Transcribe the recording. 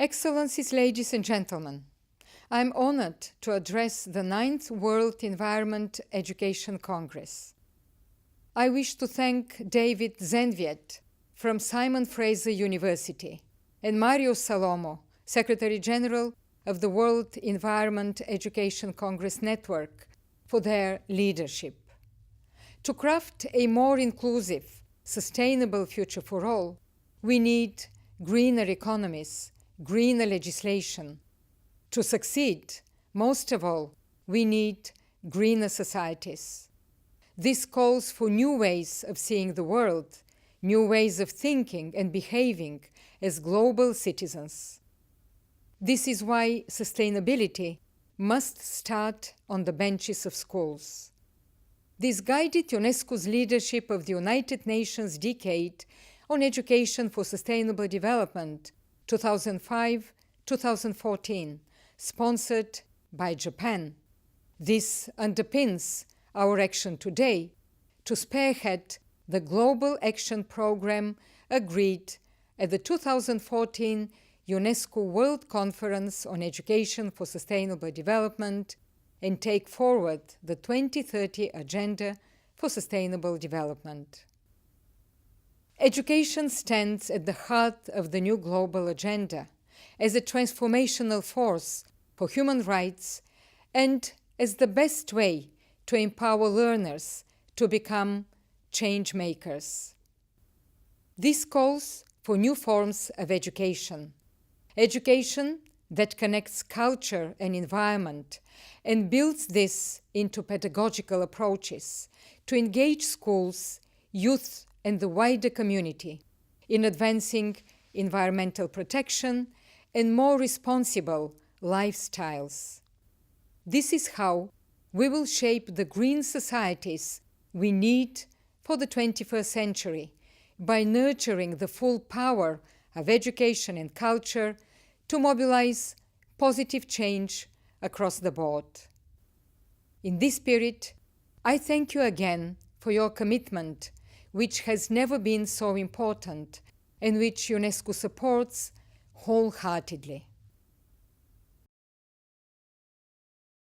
Excellencies, ladies and gentlemen, I am honored to address the 9th World Environment Education Congress. I wish to thank David Zenviet from Simon Fraser University and Mario Salomo, Secretary General of the World Environment Education Congress Network, for their leadership. To craft a more inclusive, sustainable future for all, we need greener economies, greener legislation. To succeed, most of all, we need greener societies. This calls for new ways of seeing the world, new ways of thinking and behaving as global citizens. This is why sustainability must start on the benches of schools. This guided UNESCO's leadership of the United Nations Decade on Education for Sustainable Development 2005-2014, sponsored by Japan. This underpins our action today to spearhead the Global Action Programme agreed at the 2014 UNESCO World Conference on Education for Sustainable Development and take forward the 2030 Agenda for Sustainable Development. Education stands at the heart of the new global agenda as a transformational force for human rights and as the best way to empower learners to become change makers. This calls for new forms of education that connects culture and environment and builds this into pedagogical approaches to engage schools, youth, and the wider community in advancing environmental protection and more responsible lifestyles. This is how we will shape the green societies we need for the 21st century by nurturing the full power of education and culture to mobilize positive change across the board. In this spirit, I thank you again for your commitment, which has never been so important and which UNESCO supports wholeheartedly.